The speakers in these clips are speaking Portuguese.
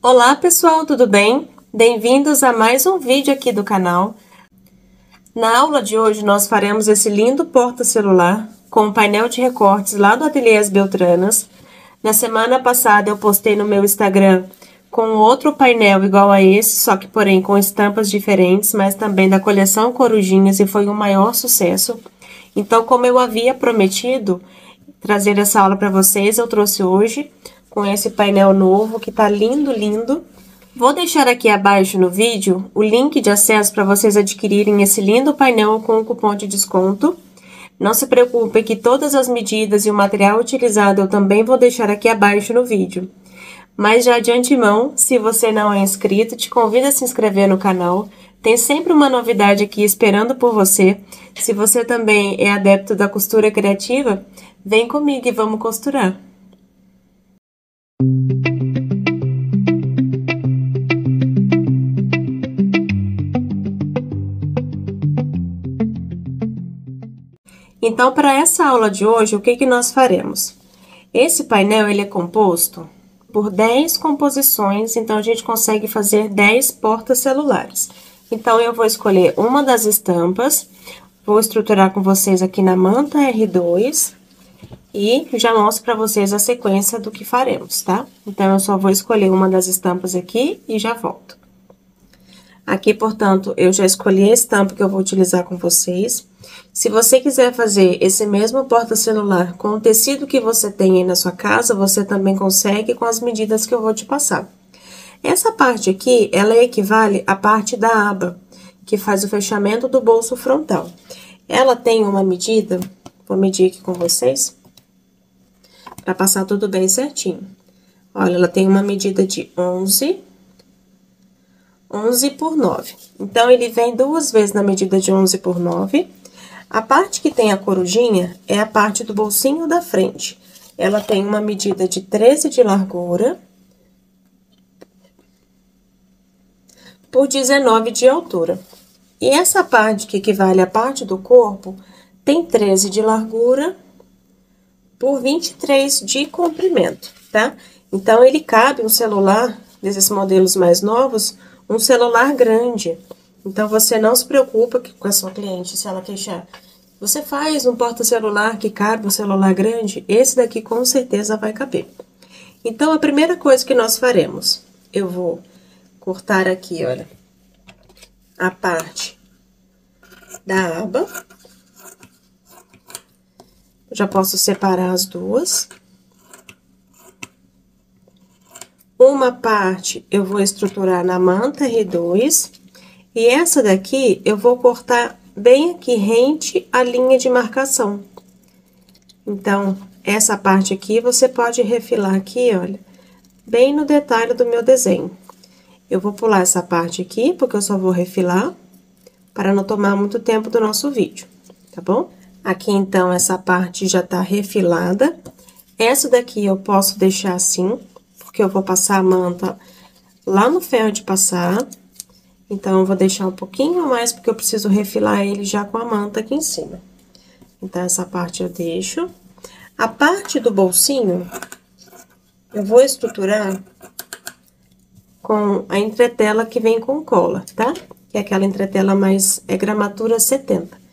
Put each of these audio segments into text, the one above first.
Olá pessoal, tudo bem? Bem-vindos a mais um vídeo aqui do canal. Na aula de hoje nós faremos esse lindo porta-celular com o painel de recortes lá do Ateliê As Beltranas. Na semana passada eu postei no meu Instagram com outro painel igual a esse, só que porém com estampas diferentes, mas também da coleção Corujinhas e foi um maior sucesso. Então, como eu havia prometido trazer essa aula para vocês, eu trouxe hoje com esse painel novo que tá lindo, lindo. Vou deixar aqui abaixo no vídeo o link de acesso para vocês adquirirem esse lindo painel com o cupom de desconto. Não se preocupe que todas as medidas e o material utilizado eu também vou deixar aqui abaixo no vídeo. Mas já de antemão, se você não é inscrito, te convido a se inscrever no canal. Tem sempre uma novidade aqui esperando por você. Se você também é adepto da costura criativa, vem comigo e vamos costurar. Então, para essa aula de hoje, o que nós faremos? Esse painel, ele é composto por 10 composições, então a gente consegue fazer 10 porta-celulares. Então, eu vou escolher uma das estampas, vou estruturar com vocês aqui na manta R2 e já mostro para vocês a sequência do que faremos, tá? Então, eu só vou escolher uma das estampas aqui e já volto. Aqui, portanto, eu já escolhi a estampa que eu vou utilizar com vocês. Se você quiser fazer esse mesmo porta-celular com o tecido que você tem aí na sua casa, você também consegue com as medidas que eu vou te passar. Essa parte aqui, ela equivale à parte da aba, que faz o fechamento do bolso frontal. Ela tem uma medida, vou medir aqui com vocês, para passar tudo bem certinho. Olha, ela tem uma medida de 11 por 9. Então, ele vem duas vezes na medida de 11 por 9. A parte que tem a corujinha é a parte do bolsinho da frente. Ela tem uma medida de 13 de largura por 19 de altura. E essa parte que equivale à parte do corpo tem 13 de largura por 23 de comprimento, tá? Então, ele cabe um celular, desses modelos mais novos, um celular grande. Então, você não se preocupa com a sua cliente, se ela queixar. Você faz um porta-celular que cabe um celular grande, esse daqui com certeza vai caber. Então, a primeira coisa que nós faremos, eu vou cortar aqui, olha, a parte da aba. Já posso separar as duas. Uma parte eu vou estruturar na manta R2 e essa daqui eu vou cortar bem aqui rente à linha de marcação. Então, essa parte aqui você pode refilar aqui, olha, bem no detalhe do meu desenho. Eu vou pular essa parte aqui, porque eu só vou refilar, para não tomar muito tempo do nosso vídeo, tá bom? Aqui, então, essa parte já tá refilada. Essa daqui eu posso deixar assim, porque eu vou passar a manta lá no ferro de passar. Então, eu vou deixar um pouquinho a mais, porque eu preciso refilar ele já com a manta aqui em cima. Então, essa parte eu deixo. A parte do bolsinho, eu vou estruturar com a entretela que vem com cola, tá? Que é aquela entretela mais, gramatura 70.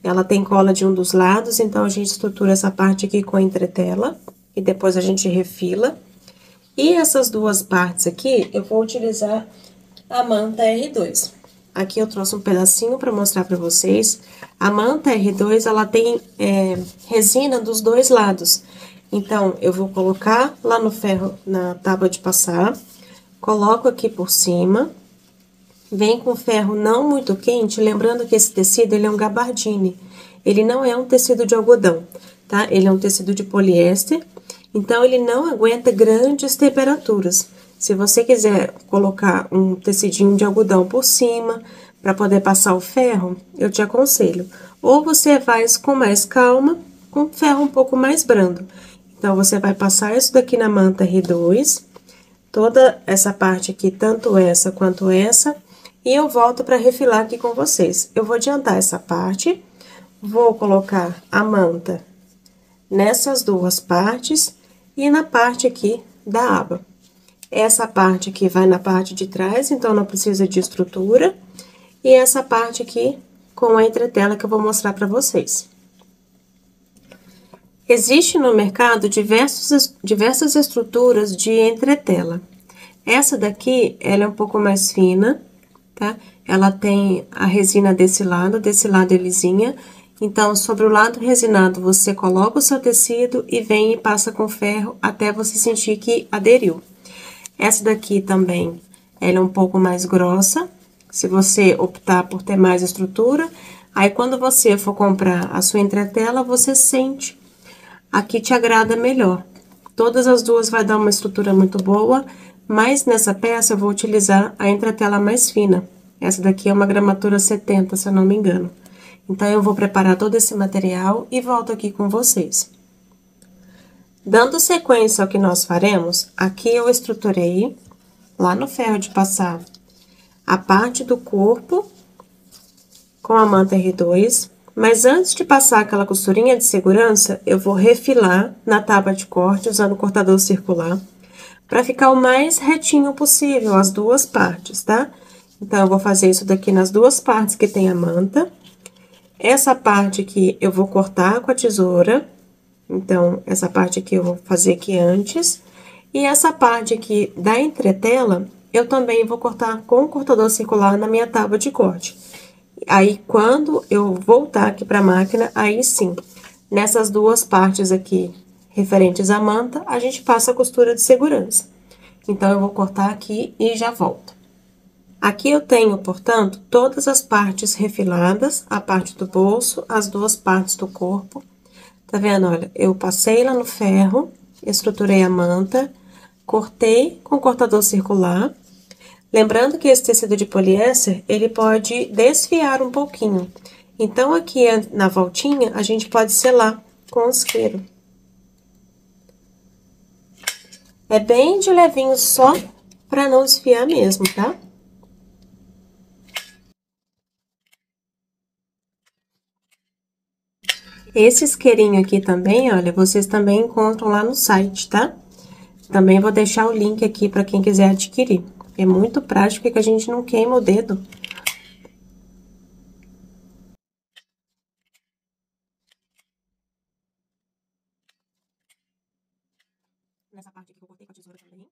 Ela tem cola de um dos lados, então, a gente estrutura essa parte aqui com a entretela. E depois a gente refila. E essas duas partes aqui, eu vou utilizar a manta R2. Aqui eu trouxe um pedacinho para mostrar para vocês. A manta R2, ela tem resina dos dois lados. Então, eu vou colocar lá no ferro, na tábua de passar. Coloco aqui por cima. Vem com ferro não muito quente, lembrando que esse tecido, ele é um gabardine. Ele não é um tecido de algodão, tá? Ele é um tecido de poliéster. Então, ele não aguenta grandes temperaturas. Se você quiser colocar um tecidinho de algodão por cima, para poder passar o ferro, eu te aconselho. Ou você faz com mais calma, com ferro um pouco mais brando. Então, você vai passar isso daqui na manta R2, toda essa parte aqui, tanto essa quanto essa, e eu volto para refilar aqui com vocês. Eu vou adiantar essa parte, vou colocar a manta nessas duas partes e na parte aqui da aba. Essa parte aqui vai na parte de trás, então não precisa de estrutura. E essa parte aqui com a entretela que eu vou mostrar pra vocês. Existe no mercado diversas estruturas de entretela. Essa daqui, ela é um pouco mais fina, tá? Ela tem a resina desse lado é lisinha. Então, sobre o lado resinado, você coloca o seu tecido e vem e passa com ferro até você sentir que aderiu. Essa daqui também, ela é um pouco mais grossa, se você optar por ter mais estrutura. Aí, quando você for comprar a sua entretela, você sente a que te agrada melhor. Todas as duas vai dar uma estrutura muito boa, mas nessa peça eu vou utilizar a entretela mais fina. Essa daqui é uma gramatura 70, se eu não me engano. Então, eu vou preparar todo esse material e volto aqui com vocês. Dando sequência ao que nós faremos, aqui eu estruturei, lá no ferro de passar, a parte do corpo com a manta R2, mas antes de passar aquela costurinha de segurança, eu vou refilar na tábua de corte, usando o cortador circular, para ficar o mais retinho possível, as duas partes, tá? Então, eu vou fazer isso daqui nas duas partes que tem a manta. Essa parte aqui eu vou cortar com a tesoura, então, essa parte aqui eu vou fazer aqui antes. E essa parte aqui da entretela, eu também vou cortar com o cortador circular na minha tábua de corte. Aí, quando eu voltar aqui pra máquina, aí sim, nessas duas partes aqui, referentes à manta, a gente passa a costura de segurança. Então, eu vou cortar aqui e já volto. Aqui eu tenho, portanto, todas as partes refiladas, a parte do bolso, as duas partes do corpo. Tá vendo? Olha, eu passei lá no ferro, estruturei a manta, cortei com cortador circular. Lembrando que esse tecido de poliéster, ele pode desfiar um pouquinho. Então, aqui na voltinha, a gente pode selar com o isqueiro. É bem de levinho só, pra não desfiar mesmo, tá? Esse isqueirinho aqui também, olha, vocês também encontram lá no site, tá? Também vou deixar o link aqui para quem quiser adquirir. É muito prático e que a gente não queima o dedo. Nessa parte aqui que eu cortei com a tesoura também.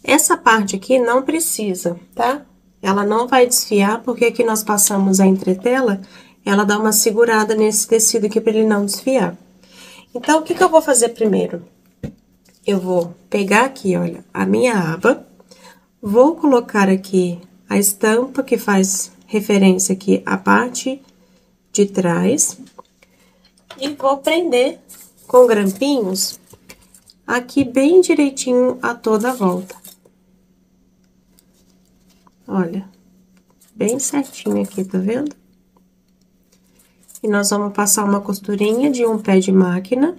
Essa parte aqui não precisa, tá? Ela não vai desfiar, porque aqui nós passamos a entretela, ela dá uma segurada nesse tecido aqui para ele não desfiar. Então, o que que eu vou fazer primeiro? Eu vou pegar aqui, olha, a minha aba, vou colocar aqui a estampa que faz referência aqui à parte de trás e vou prender com grampinhos aqui bem direitinho a toda a volta. Olha, bem certinho aqui, tá vendo? E nós vamos passar uma costurinha de um pé de máquina,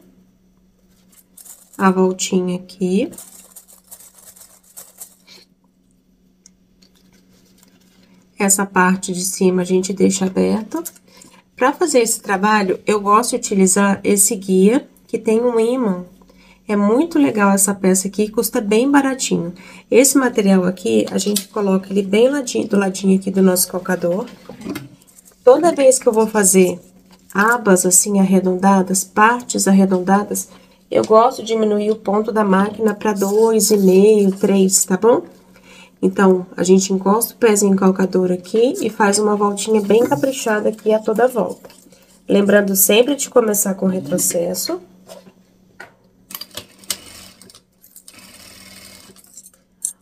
a voltinha aqui. Essa parte de cima a gente deixa aberta. Para fazer esse trabalho, eu gosto de utilizar esse guia, que tem um ímã. É muito legal essa peça aqui, custa bem baratinho. Esse material aqui, a gente coloca ele bem do ladinho aqui do nosso calcador. Toda vez que eu vou fazer abas assim arredondadas, partes arredondadas, eu gosto de diminuir o ponto da máquina para 2,5, 3, tá bom? Então, a gente encosta o pezinho calcador aqui e faz uma voltinha bem caprichada aqui a toda volta. Lembrando sempre de começar com retrocesso.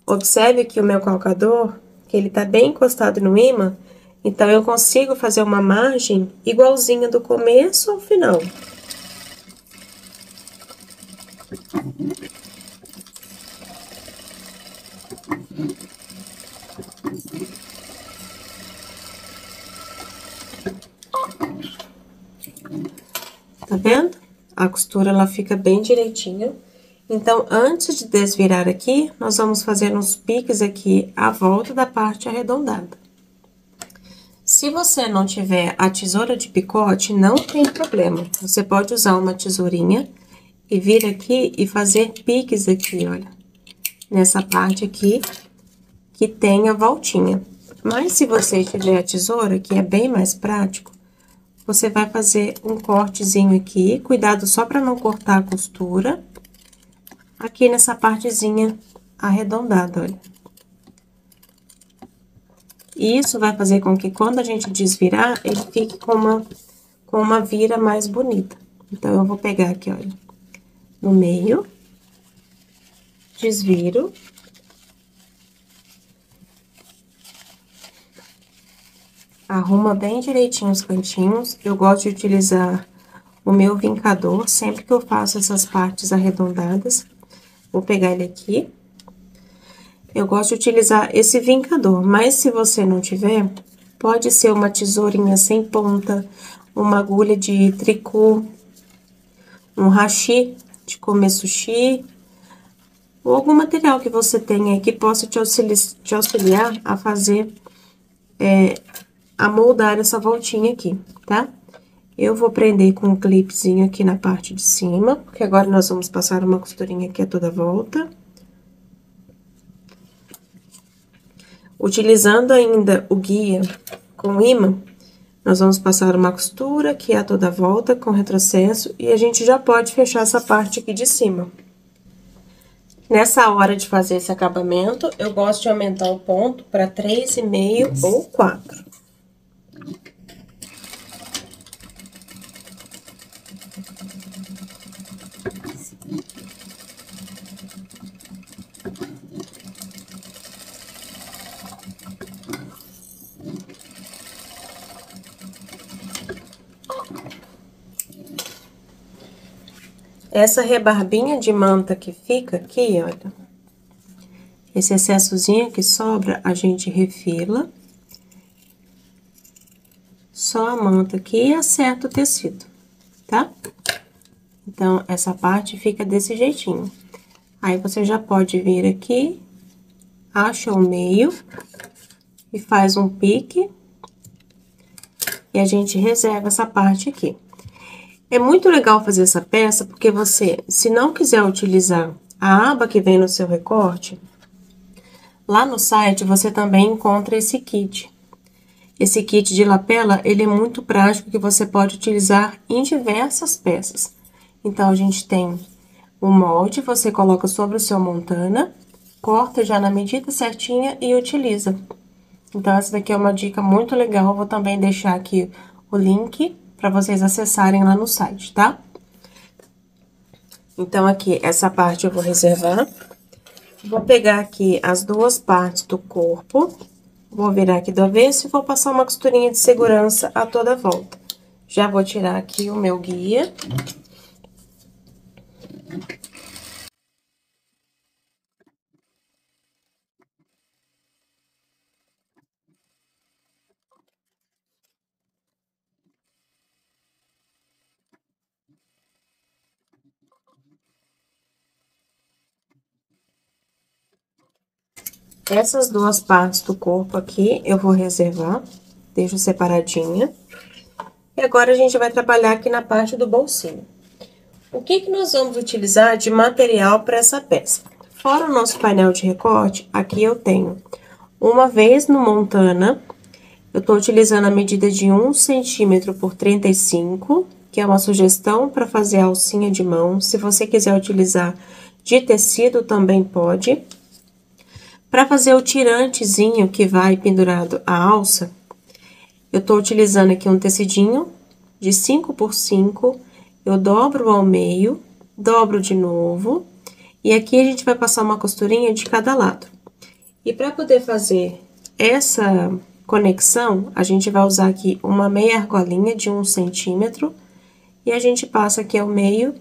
Observe aqui o meu calcador, que ele tá bem encostado no ímã, então eu consigo fazer uma margem igualzinha do começo ao final. Tá vendo? A costura, ela fica bem direitinha. Então, antes de desvirar aqui, nós vamos fazer uns piques aqui à volta da parte arredondada. Se você não tiver a tesoura de picote, não tem problema. Você pode usar uma tesourinha e vir aqui e fazer piques aqui, olha. Nessa parte aqui, que tem a voltinha. Mas se você tiver a tesoura, que é bem mais prático, você vai fazer um cortezinho aqui, cuidado só para não cortar a costura, aqui nessa partezinha arredondada, olha. E isso vai fazer com que quando a gente desvirar, ele fique com uma vira mais bonita. Então, eu vou pegar aqui, olha, no meio, desviro. Arruma bem direitinho os cantinhos. Eu gosto de utilizar o meu vincador sempre que eu faço essas partes arredondadas. Vou pegar ele aqui. Eu gosto de utilizar esse vincador, mas se você não tiver, pode ser uma tesourinha sem ponta, uma agulha de tricô, um hashi de comer sushi, ou algum material que você tenha aí que possa te auxiliar a fazer, a moldar essa voltinha aqui, tá? Eu vou prender com um clipezinho aqui na parte de cima, porque agora nós vamos passar uma costurinha aqui a toda volta. Utilizando ainda o guia com imã, nós vamos passar uma costura aqui a toda volta com retrocesso e a gente já pode fechar essa parte aqui de cima. Nessa hora de fazer esse acabamento, eu gosto de aumentar o ponto para 3,5 ou 4. Essa rebarbinha de manta que fica aqui, olha, esse excessozinho que sobra, a gente refila. Só a manta aqui e acerta o tecido, tá? Então, essa parte fica desse jeitinho. Aí, você já pode vir aqui, acha o meio e faz um pique. E a gente reserva essa parte aqui. É muito legal fazer essa peça, porque você, se não quiser utilizar a aba que vem no seu recorte, lá no site você também encontra esse kit. Esse kit de lapela, ele é muito prático, que você pode utilizar em diversas peças. Então, a gente tem o molde, você coloca sobre o seu montana, corta já na medida certinha e utiliza. Então, essa daqui é uma dica muito legal, eu vou também deixar aqui o link para vocês acessarem lá no site, tá? Então, aqui, essa parte eu vou reservar. Vou pegar aqui as duas partes do corpo, vou virar aqui do avesso e vou passar uma costurinha de segurança a toda volta. Já vou tirar aqui o meu guia. Essas duas partes do corpo aqui, eu vou reservar, deixo separadinha. E agora, a gente vai trabalhar aqui na parte do bolsinho. O que que nós vamos utilizar de material para essa peça? Fora o nosso painel de recorte, aqui eu tenho uma vez no montana, eu tô utilizando a medida de 1 centímetro por 35, que é uma sugestão para fazer a alcinha de mão. Se você quiser utilizar de tecido, também pode. Para fazer o tirantezinho que vai pendurado a alça, eu tô utilizando aqui um tecidinho de 5 por 5, eu dobro ao meio, dobro de novo, e aqui a gente vai passar uma costurinha de cada lado. E para poder fazer essa conexão, a gente vai usar aqui uma meia argolinha de 1 centímetro, e a gente passa aqui ao meio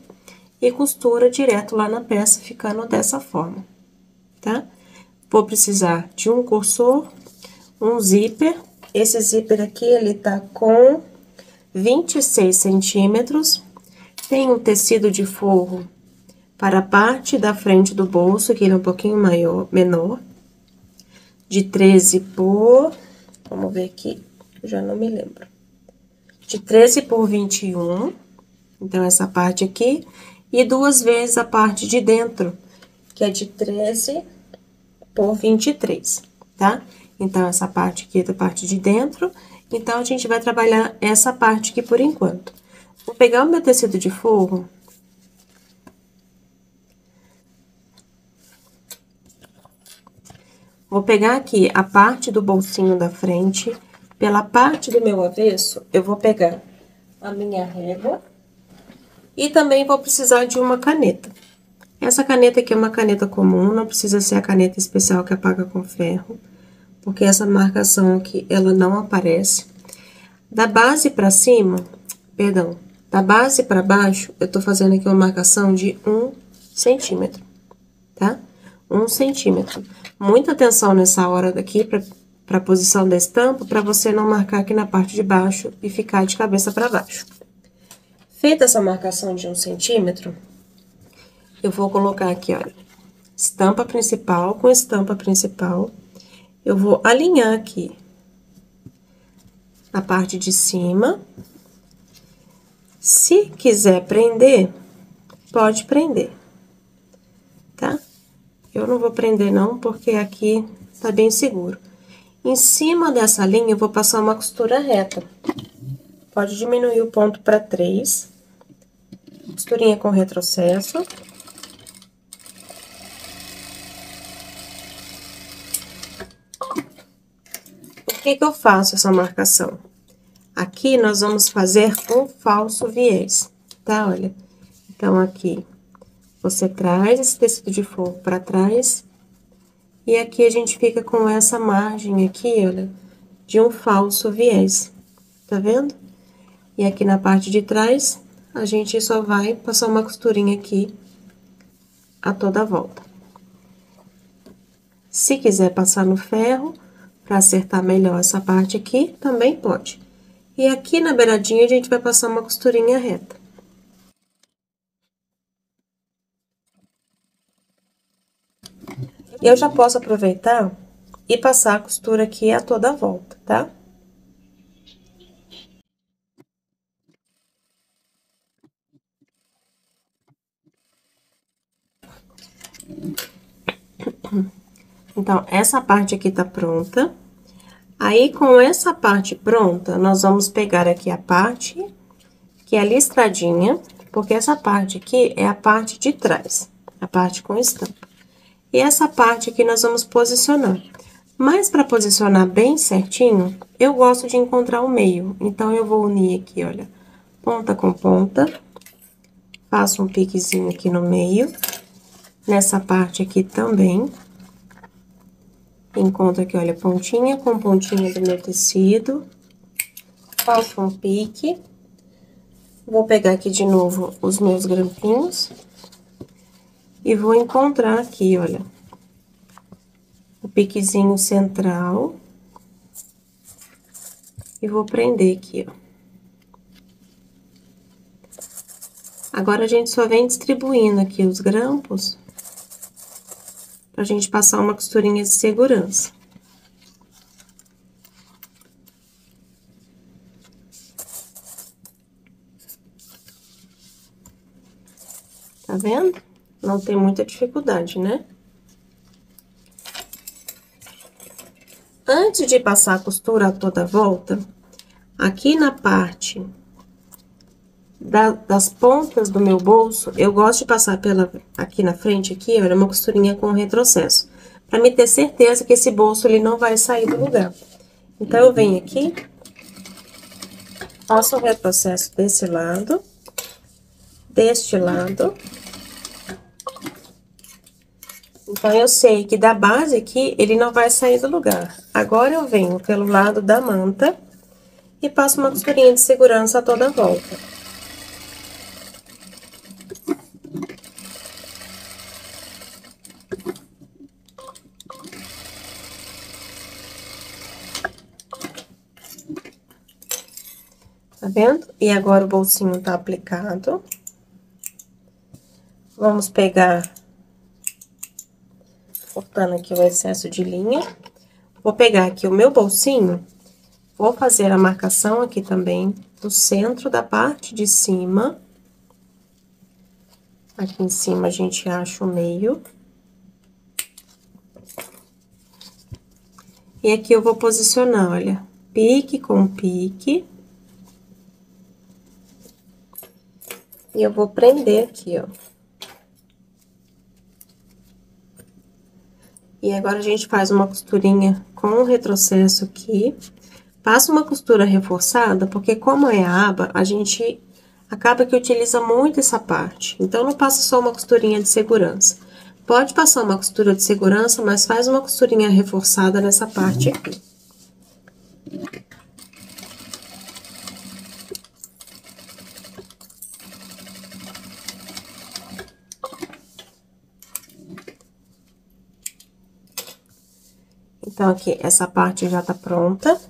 e costura direto lá na peça, ficando dessa forma, tá? Vou precisar de um cursor, um zíper. Esse zíper aqui, ele tá com 26 centímetros. Tem um tecido de forro para a parte da frente do bolso, que ele é um pouquinho menor. De 13 por... Vamos ver aqui, já não me lembro. De 13 por 21. Então, essa parte aqui. e 2 vezes a parte de dentro, que é de 13 por 23, tá? Então, essa parte aqui é da parte de dentro, então, a gente vai trabalhar essa parte aqui por enquanto. Vou pegar o meu tecido de forro. Vou pegar aqui a parte do bolsinho da frente, pela parte do meu avesso, eu vou pegar a minha régua e também vou precisar de uma caneta. Essa caneta aqui é uma caneta comum, não precisa ser a caneta especial que apaga com ferro, porque essa marcação aqui, ela não aparece. Da base pra cima, perdão, da base pra baixo, eu tô fazendo aqui uma marcação de 1 centímetro, tá? 1 centímetro. Muita atenção nessa hora daqui pra posição da estampa, pra você não marcar aqui na parte de baixo e ficar de cabeça pra baixo. Feita essa marcação de 1 centímetro, eu vou colocar aqui, olha, estampa principal com estampa principal. Eu vou alinhar aqui na parte de cima. Se quiser prender, pode prender, tá? Eu não vou prender não, porque aqui tá bem seguro. Em cima dessa linha, eu vou passar uma costura reta. Pode diminuir o ponto para 3. Costurinha com retrocesso. Por que que eu faço essa marcação? Aqui, nós vamos fazer um falso viés, tá? Olha, então, aqui, você traz esse tecido de forro pra trás, e aqui a gente fica com essa margem aqui, olha, de um falso viés, tá vendo? E aqui na parte de trás, a gente só vai passar uma costurinha aqui a toda volta. Se quiser passar no ferro, pra acertar melhor essa parte aqui, também pode. E aqui na beiradinha, a gente vai passar uma costurinha reta. Eu já posso aproveitar e passar a costura aqui a toda a volta, tá? Então, essa parte aqui tá pronta. Aí, com essa parte pronta, nós vamos pegar aqui a parte que é listradinha, porque essa parte aqui é a parte de trás, a parte com estampa. E essa parte aqui nós vamos posicionar. Mas, para posicionar bem certinho, eu gosto de encontrar o meio. Então, eu vou unir aqui, olha, ponta com ponta. Faço um piquezinho aqui no meio. Nessa parte aqui também. Encontro aqui, olha, pontinha com pontinha do meu tecido. Faço um pique. Vou pegar aqui de novo os meus grampinhos. E vou encontrar aqui, olha, o piquezinho central. E vou prender aqui, ó. Agora, a gente só vem distribuindo aqui os grampos pra gente passar uma costurinha de segurança. Tá vendo? Não tem muita dificuldade, né? Antes de passar a costura a toda volta, aqui na parte das pontas do meu bolso, eu gosto de passar aqui na frente, aqui, olha, uma costurinha com retrocesso. Pra me ter certeza que esse bolso, ele não vai sair do lugar. Então, eu venho aqui, faço o retrocesso desse lado, deste lado. Então, eu sei que da base aqui, ele não vai sair do lugar. Agora, eu venho pelo lado da manta e passo uma costurinha de segurança a toda a volta. Tá vendo? E agora o bolsinho tá aplicado. Vamos pegar, cortando aqui o excesso de linha. Vou pegar aqui o meu bolsinho, vou fazer a marcação aqui também do centro da parte de cima. Aqui em cima a gente acha o meio. E aqui eu vou posicionar, olha, pique com pique. E eu vou prender aqui, ó. E agora a gente faz uma costurinha com o retrocesso aqui. Passa uma costura reforçada, porque como é a aba, a gente acaba que utiliza muito essa parte. Então, não passa só uma costurinha de segurança. Pode passar uma costura de segurança, mas faz uma costurinha reforçada nessa parte aqui. Então, aqui, essa parte já tá pronta.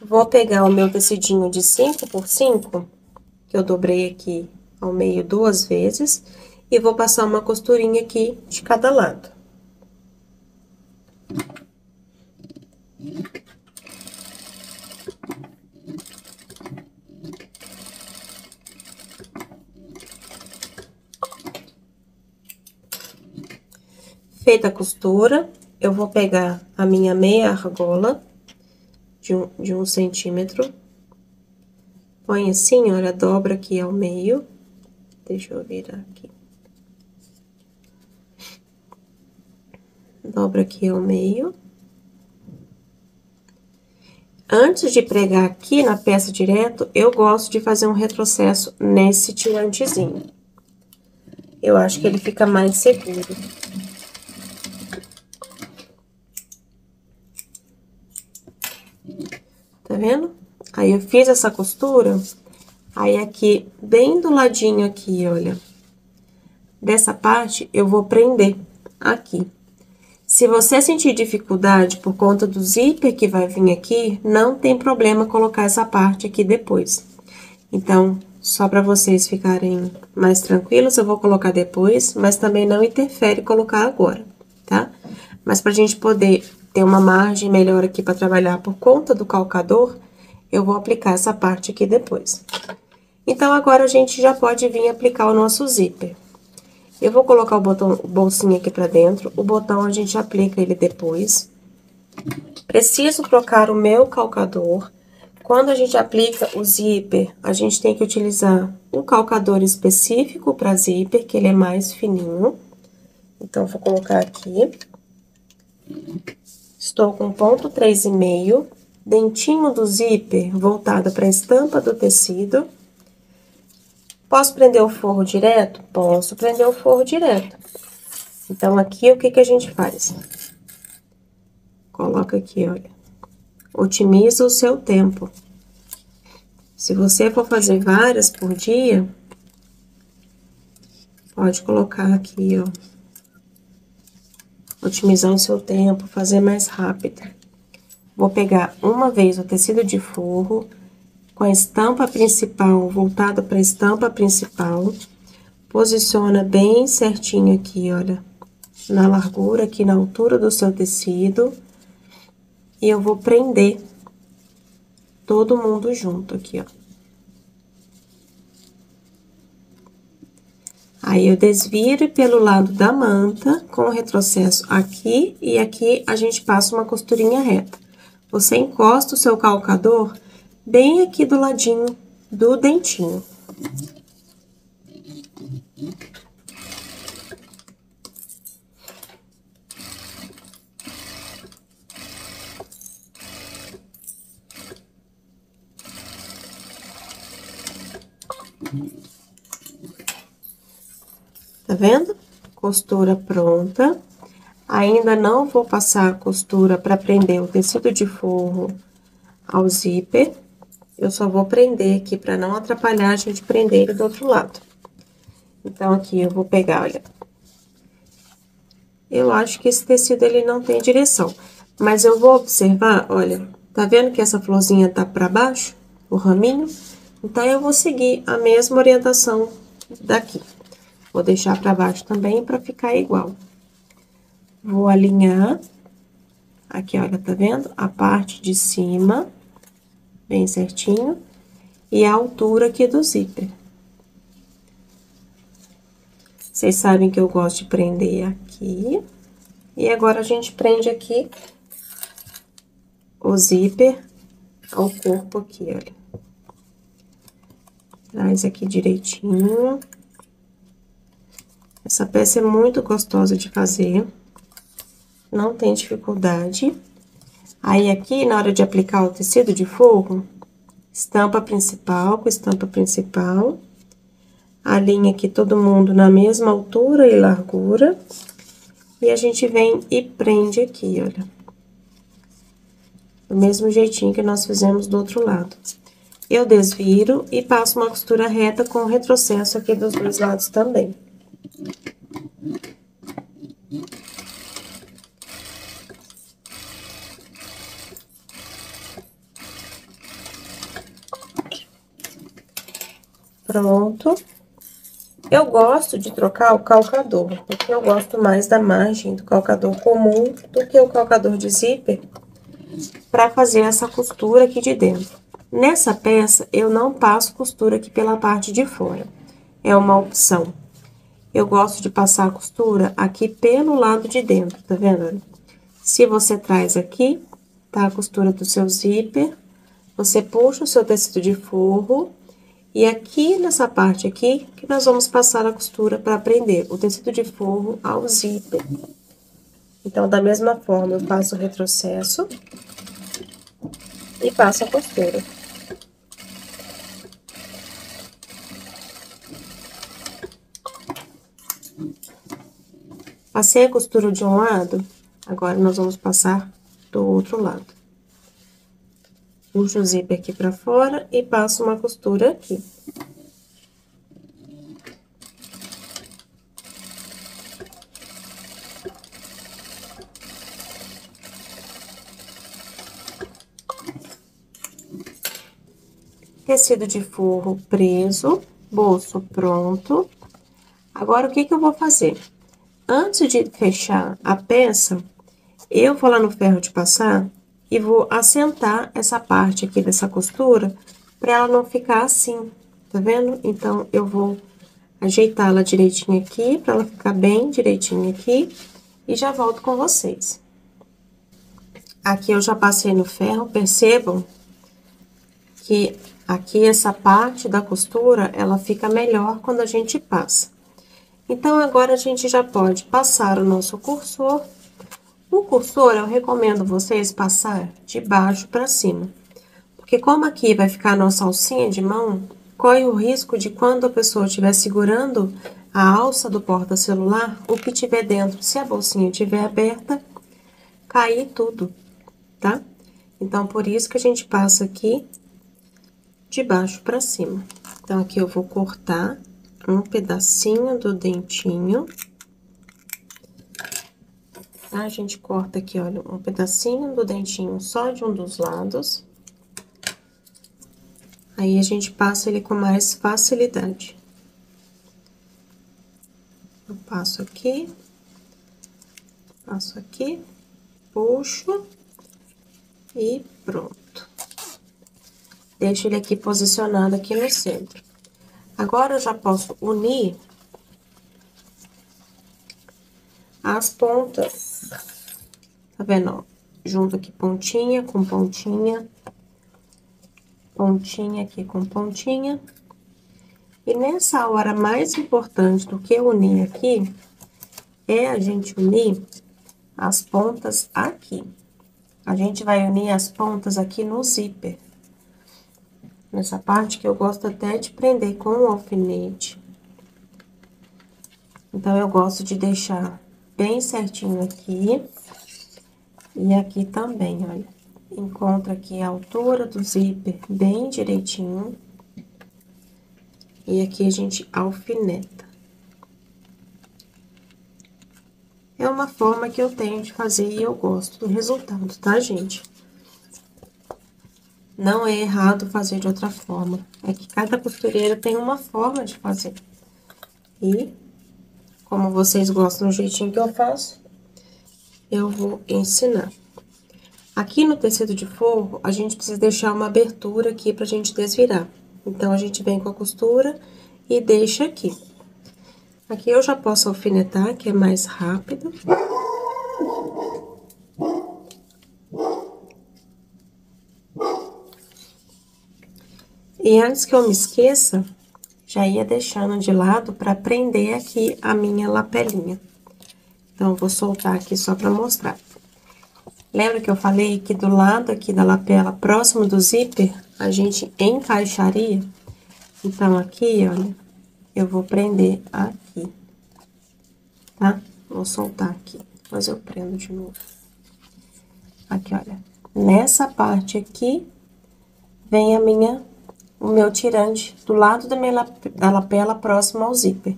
Vou pegar o meu tecidinho de 5 por 5, que eu dobrei aqui ao meio 2 vezes, e vou passar uma costurinha aqui de cada lado. Feita a costura, eu vou pegar a minha meia argola de 1 centímetro. Põe assim, olha, dobra aqui ao meio. Deixa eu virar aqui. Dobra aqui ao meio. Antes de pregar aqui na peça direto, eu gosto de fazer um retrocesso nesse tirantezinho. Eu acho que ele fica mais seguro. Tá vendo? Aí, eu fiz essa costura, aí aqui, bem do ladinho aqui, olha, dessa parte, eu vou prender aqui. Se você sentir dificuldade por conta do zíper que vai vir aqui, não tem problema colocar essa parte aqui depois. Então, só para vocês ficarem mais tranquilos, eu vou colocar depois, mas também não interfere colocar agora, tá? Mas pra gente poder ter uma margem melhor aqui para trabalhar por conta do calcador, eu vou aplicar essa parte aqui depois. Então, agora a gente já pode vir aplicar o nosso zíper. Eu vou colocar o bolsinho aqui pra dentro, o botão a gente aplica ele depois. Preciso trocar o meu calcador. Quando a gente aplica o zíper, a gente tem que utilizar um calcador específico para zíper, que ele é mais fininho. Então, vou colocar aqui. Estou com ponto 3,5, dentinho do zíper voltado para a estampa do tecido. Posso prender o forro direto? Posso prender o forro direto. Então, aqui, o que que a gente faz? Coloca aqui, olha. Otimiza o seu tempo. Se você for fazer várias por dia, pode colocar aqui, ó. Otimizar o seu tempo, fazer mais rápido. Vou pegar uma vez o tecido de forro, com a estampa principal, voltada para a estampa principal. Posiciona bem certinho aqui, olha, na largura, aqui na altura do seu tecido. E eu vou prender todo mundo junto aqui, ó. Aí, eu desviro pelo lado da manta, com o retrocesso aqui, e aqui a gente passa uma costurinha reta. Você encosta o seu calcador bem aqui do ladinho do dentinho. Tá vendo? Costura pronta. Ainda não vou passar a costura para prender o tecido de forro ao zíper. Eu só vou prender aqui para não atrapalhar a gente prender ele do outro lado. Então, aqui eu vou pegar, olha. Eu acho que esse tecido ele não tem direção, mas eu vou observar, olha, tá vendo que essa florzinha tá para baixo, o raminho? Então, eu vou seguir a mesma orientação daqui. Vou deixar para baixo também para ficar igual. Vou alinhar, aqui, olha, tá vendo? A parte de cima, bem certinho, e a altura aqui do zíper. Vocês sabem que eu gosto de prender aqui. E agora, a gente prende aqui o zíper ao corpo aqui, olha. Traz aqui direitinho. Essa peça é muito gostosa de fazer. Não tem dificuldade. Aí, aqui, na hora de aplicar o tecido de forro, estampa principal com estampa principal. Alinha aqui todo mundo na mesma altura e largura. E a gente vem e prende aqui, olha. Do mesmo jeitinho que nós fizemos do outro lado. Eu desviro e passo uma costura reta com retrocesso aqui dos dois lados também. Pronto. Eu gosto de trocar o calcador, porque eu gosto mais da margem do calcador comum do que o calcador de zíper, para fazer essa costura aqui de dentro. Nessa peça, eu não passo costura aqui pela parte de fora, é uma opção. Eu gosto de passar a costura aqui pelo lado de dentro, tá vendo? Se você traz aqui, tá a costura do seu zíper, você puxa o seu tecido de forro, e aqui nessa parte aqui, que nós vamos passar a costura para prender o tecido de forro ao zíper. Então, da mesma forma, eu faço o retrocesso e passo a costura. Passei a costura de um lado, agora nós vamos passar do outro lado. Puxo o zíper aqui pra fora e passo uma costura aqui. Tecido de forro preso, bolso pronto. Agora, o que que eu vou fazer? Antes de fechar a peça, eu vou lá no ferro de passar e vou assentar essa parte aqui dessa costura, pra ela não ficar assim, tá vendo? Então, eu vou ajeitá-la direitinho aqui, pra ela ficar bem direitinho aqui, e já volto com vocês. Aqui eu já passei no ferro, percebam que aqui essa parte da costura, ela fica melhor quando a gente passa. Então, agora a gente já pode passar o nosso cursor. O cursor, eu recomendo vocês passar de baixo pra cima. Porque como aqui vai ficar a nossa alcinha de mão, corre o risco de quando a pessoa estiver segurando a alça do porta-celular, o que tiver dentro, se a bolsinha estiver aberta, cair tudo, tá? Então, por isso que a gente passa aqui de baixo pra cima. Então, aqui eu vou cortar um pedacinho do dentinho. A gente corta aqui, olha, um pedacinho do dentinho só de um dos lados. Aí, a gente passa ele com mais facilidade. Eu passo aqui, puxo e pronto. Deixo ele aqui posicionado aqui no centro. Agora, eu já posso unir as pontas, tá vendo, ó? Junto aqui pontinha com pontinha, pontinha aqui com pontinha. E nessa hora, mais importante do que unir aqui, é a gente unir as pontas aqui. A gente vai unir as pontas aqui no zíper. Nessa parte que eu gosto até de prender com o alfinete. Então, eu gosto de deixar bem certinho aqui. E aqui também, olha. Encontra aqui a altura do zíper bem direitinho. E aqui a gente alfineta. É uma forma que eu tenho de fazer e eu gosto do resultado, tá, gente? Não é errado fazer de outra forma. É que cada costureira tem uma forma de fazer. E, como vocês gostam do jeitinho que eu faço, eu vou ensinar. Aqui no tecido de forro, a gente precisa deixar uma abertura aqui pra gente desvirar. Então, a gente vem com a costura e deixa aqui. Aqui eu já posso alfinetar, que é mais rápido. E antes que eu me esqueça, já ia deixando de lado para prender aqui a minha lapelinha. Então, eu vou soltar aqui só para mostrar. Lembra que eu falei que do lado aqui da lapela, próximo do zíper, a gente encaixaria? Então, aqui, olha, eu vou prender aqui, tá? Vou soltar aqui, depois eu prendo de novo. Aqui, olha, nessa parte aqui, vem o meu tirante do lado da lapela próximo ao zíper.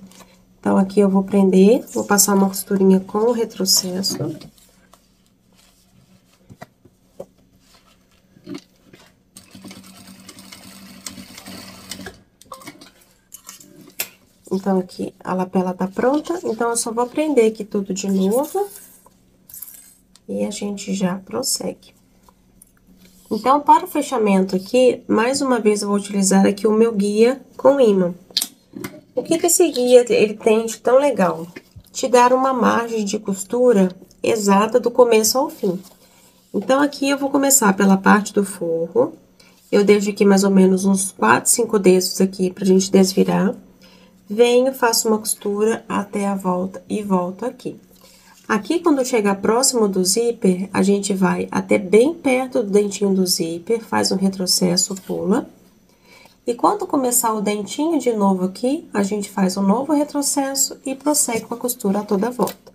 Então, aqui eu vou prender, vou passar uma costurinha com o retrocesso. Então, aqui a lapela tá pronta, então eu só vou prender aqui tudo de novo. E a gente já prossegue. Então, para o fechamento aqui, mais uma vez eu vou utilizar aqui o meu guia com ímã. O que esse guia ele tem de tão legal? Te dar uma margem de costura exata do começo ao fim. Então, aqui eu vou começar pela parte do forro. Eu deixo aqui mais ou menos uns 4, 5 dedos aqui pra gente desvirar. Venho, faço uma costura até a volta e volto aqui. Aqui, quando chegar próximo do zíper, a gente vai até bem perto do dentinho do zíper, faz um retrocesso, pula. E quando começar o dentinho de novo aqui, a gente faz um novo retrocesso e prossegue com a costura a toda volta.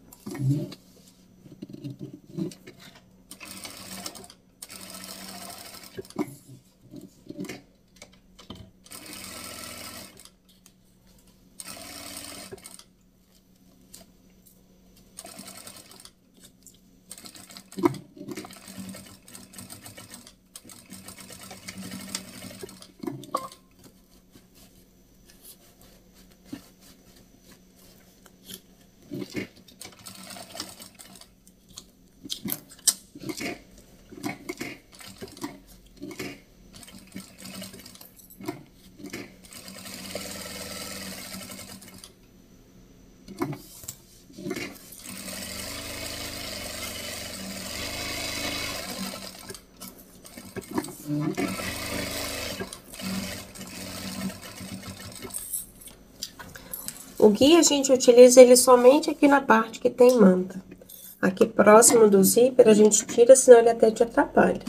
O guia a gente utiliza ele somente aqui na parte que tem manta. Aqui próximo do zíper a gente tira, senão ele até te atrapalha.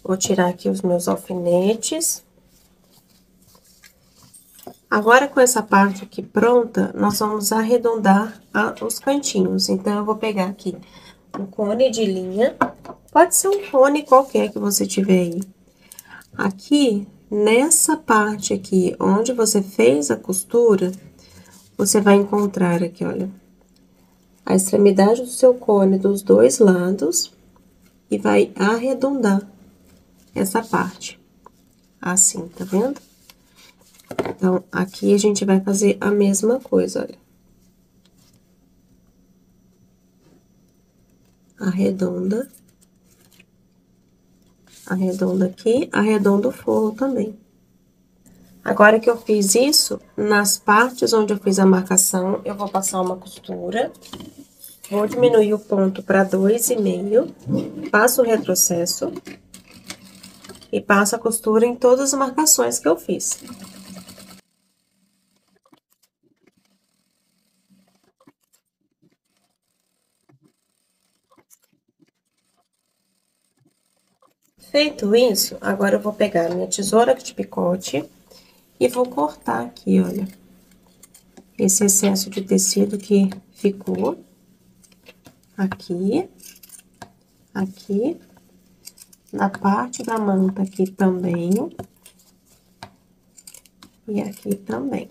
Vou tirar aqui os meus alfinetes. Agora, com essa parte aqui pronta, nós vamos arredondar os cantinhos. Então, eu vou pegar aqui um cone de linha. Pode ser um cone qualquer que você tiver aí. Aqui, nessa parte aqui, onde você fez a costura, você vai encontrar aqui, olha, a extremidade do seu cone dos dois lados e vai arredondar essa parte. Assim, tá vendo? Então, aqui a gente vai fazer a mesma coisa, olha. Arredonda. Arredonda aqui, arredonda o forro também. Agora que eu fiz isso, nas partes onde eu fiz a marcação, eu vou passar uma costura. Vou diminuir o ponto para 2,5, passo o retrocesso e passo a costura em todas as marcações que eu fiz. Feito isso, agora eu vou pegar a minha tesoura de picote e vou cortar aqui, olha, esse excesso de tecido que ficou aqui, aqui, na parte da manta aqui também, e aqui também.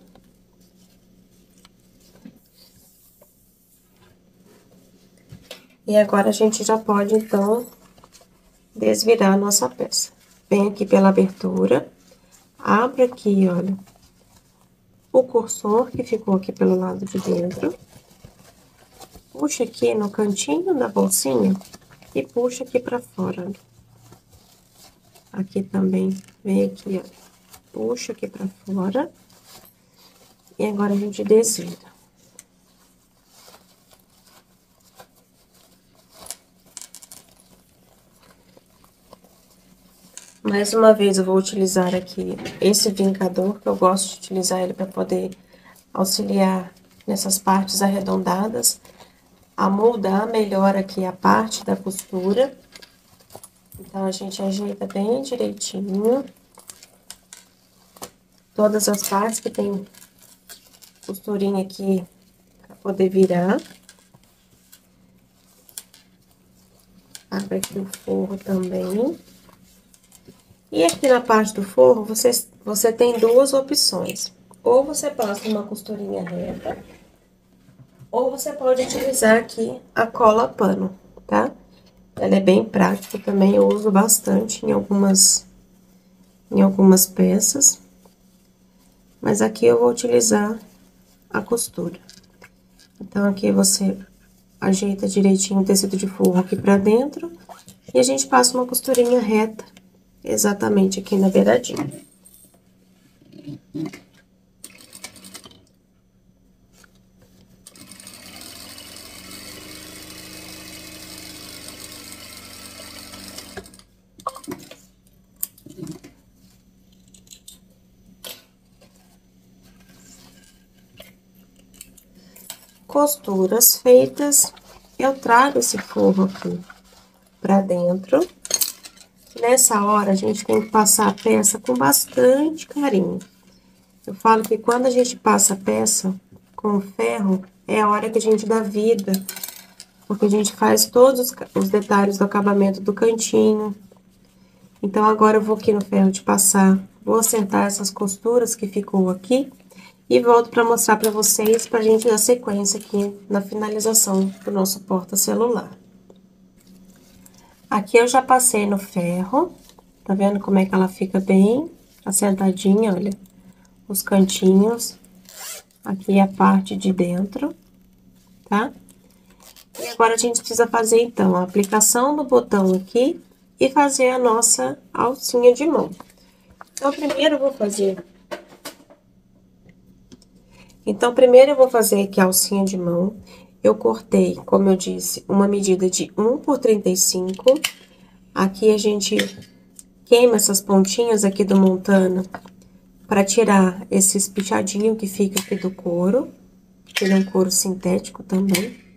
E agora, a gente já pode, então, desvirar a nossa peça. Vem aqui pela abertura, abro aqui, olha, o cursor que ficou aqui pelo lado de dentro. Puxa aqui no cantinho da bolsinha e puxa aqui pra fora. Aqui também, vem aqui, ó. Puxa aqui pra fora. E agora a gente desvira. Mais uma vez, eu vou utilizar aqui esse vincador, que eu gosto de utilizar ele para poder auxiliar nessas partes arredondadas, a moldar melhor aqui a parte da costura. Então, a gente ajeita bem direitinho. Todas as partes que tem costurinha aqui para poder virar. Abre aqui o forro também. E aqui na parte do forro, você tem duas opções. Ou você passa uma costurinha reta, ou você pode utilizar aqui a cola pano, tá? Ela é bem prática também, eu uso bastante em algumas peças. Mas aqui eu vou utilizar a costura. Então, aqui você ajeita direitinho o tecido de forro aqui pra dentro. E a gente passa uma costurinha reta, exatamente aqui na beiradinha. Costuras feitas, eu trago esse forro aqui pra dentro. Nessa hora, a gente tem que passar a peça com bastante carinho. Eu falo que quando a gente passa a peça com o ferro, é a hora que a gente dá vida, porque a gente faz todos os detalhes do acabamento do cantinho. Então, agora eu vou aqui no ferro de passar, vou assentar essas costuras que ficou aqui e volto para mostrar para vocês, pra gente dar sequência aqui na finalização do nosso porta-celular. Aqui eu já passei no ferro, tá vendo como é que ela fica bem assentadinha, olha, os cantinhos, aqui a parte de dentro, tá? E agora a gente precisa fazer, então, a aplicação do botão aqui e fazer a nossa alcinha de mão. Então, primeiro eu vou fazer... primeiro eu vou fazer aqui a alcinha de mão. Eu cortei, como eu disse, uma medida de 1 por 35. Aqui a gente queima essas pontinhas aqui do montana para tirar esse espichadinho que fica aqui do couro. Ele é um couro sintético também.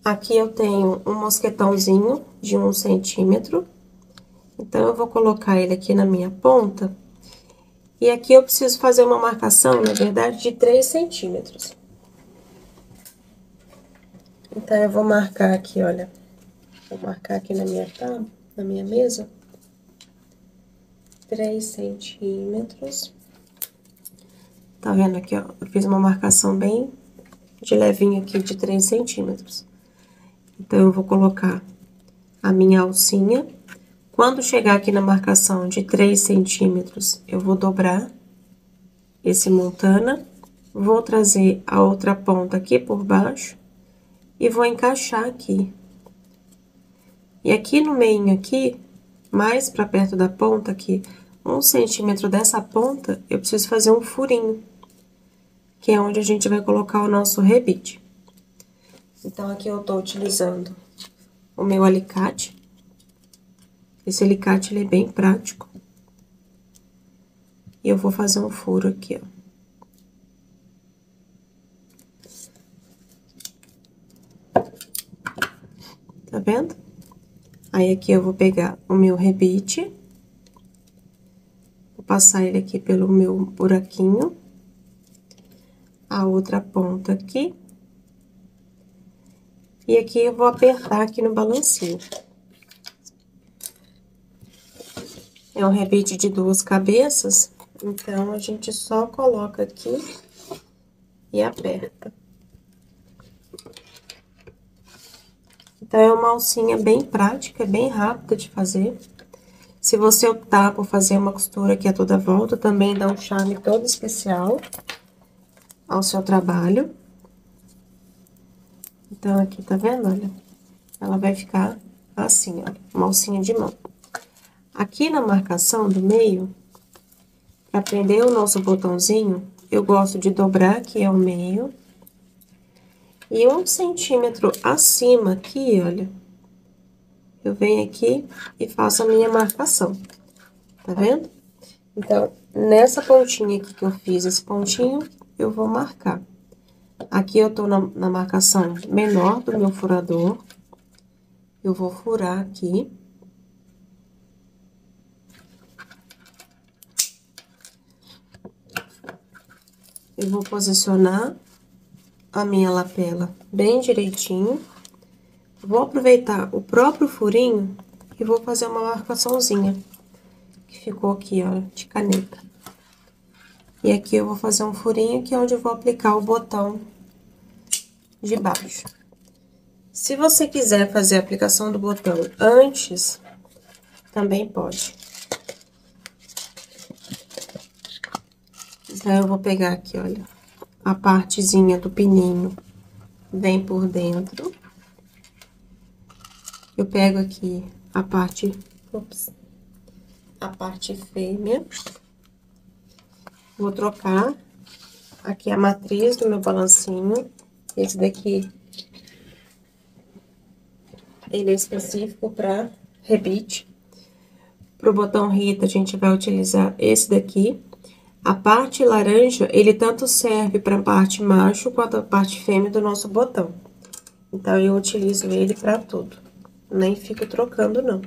Aqui eu tenho um mosquetãozinho de 1 centímetro. Então, eu vou colocar ele aqui na minha ponta. E aqui eu preciso fazer uma marcação, na verdade, de 3 centímetros. Então, eu vou marcar aqui, olha. Vou marcar aqui na minha tábua, na minha mesa. 3 centímetros. Tá vendo aqui, ó? Eu fiz uma marcação bem de levinho aqui, de 3 centímetros. Então, eu vou colocar a minha alcinha. Quando chegar aqui na marcação de 3 centímetros, eu vou dobrar esse montana. Vou trazer a outra ponta aqui por baixo e vou encaixar aqui. E aqui no meio aqui, mais pra perto da ponta aqui, 1 centímetro dessa ponta, eu preciso fazer um furinho, que é onde a gente vai colocar o nosso rebite. Então, aqui eu tô utilizando o meu alicate. Esse alicate, ele é bem prático. E eu vou fazer um furo aqui, ó. Tá vendo? Aí, aqui eu vou pegar o meu rebite. Vou passar ele aqui pelo meu buraquinho. A outra ponta aqui. E aqui eu vou apertar aqui no balancinho. É um rebite de 2 cabeças, então a gente só coloca aqui e aperta. Então, é uma alcinha bem prática, bem rápida de fazer. Se você optar por fazer uma costura aqui a toda volta, também dá um charme todo especial ao seu trabalho. Então, aqui, tá vendo, olha? Ela vai ficar assim, olha, uma alcinha de mão. Aqui na marcação do meio, pra prender o nosso botãozinho, eu gosto de dobrar aqui ao meio. E 1 centímetro acima aqui, olha, eu venho aqui e faço a minha marcação, tá vendo? Então, nessa pontinha aqui que eu fiz esse pontinho, eu vou marcar. Aqui eu tô na marcação menor do meu furador, eu vou furar aqui. Eu vou posicionar a minha lapela bem direitinho. Vou aproveitar o próprio furinho e vou fazer uma marcaçãozinha, que ficou aqui, ó, de caneta. E aqui eu vou fazer um furinho aqui onde eu vou aplicar o botão de baixo. Se você quiser fazer a aplicação do botão antes, também pode. Então, eu vou pegar aqui, olha, a partezinha do pininho vem por dentro. Eu pego aqui a parte, a parte fêmea. Vou trocar aqui a matriz do meu balancinho. Esse daqui, ele é específico para rebite. Pro botão Rita, a gente vai utilizar esse daqui. A parte laranja, ele tanto serve para a parte macho quanto a parte fêmea do nosso botão. Então, eu utilizo ele para tudo. Nem fico trocando, não.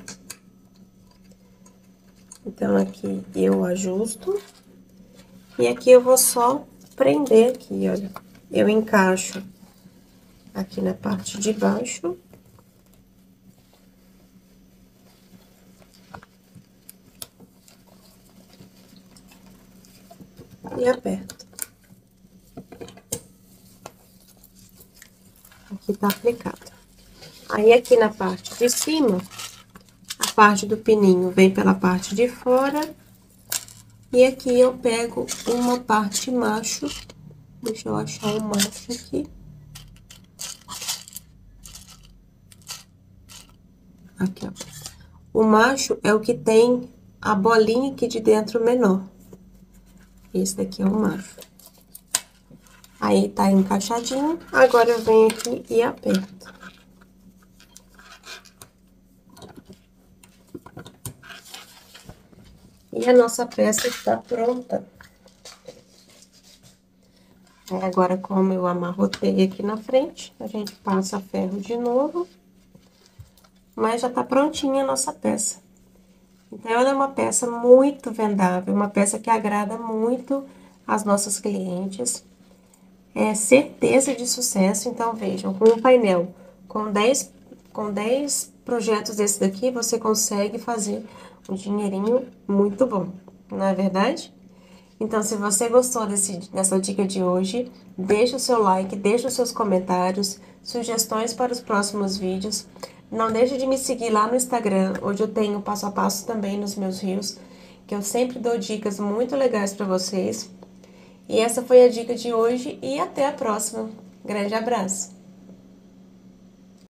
Então, aqui eu ajusto. E aqui eu vou só prender aqui, olha. Eu encaixo aqui na parte de baixo. E aperto. Aqui tá aplicado. Aí, aqui na parte de cima, a parte do pininho vem pela parte de fora. E aqui eu pego uma parte macho. Deixa eu achar o macho aqui. Aqui, ó. O macho é o que tem a bolinha aqui de dentro menor. Esse daqui é o macho. Aí, tá encaixadinho. Agora, eu venho aqui e aperto. E a nossa peça está pronta. Aí, agora, como eu amarrotei aqui na frente, a gente passa ferro de novo. Mas já tá prontinha a nossa peça. Então, ela é uma peça muito vendável, uma peça que agrada muito as nossas clientes. É certeza de sucesso. Então, vejam, com um painel com 10 projetos desse daqui, você consegue fazer um dinheirinho muito bom, não é verdade? Então, se você gostou dessa dica de hoje, deixa o seu like, deixa os seus comentários, sugestões para os próximos vídeos. Não deixe de me seguir lá no Instagram, onde eu tenho passo a passo também nos meus reels, que eu sempre dou dicas muito legais para vocês. E essa foi a dica de hoje e até a próxima. Grande abraço!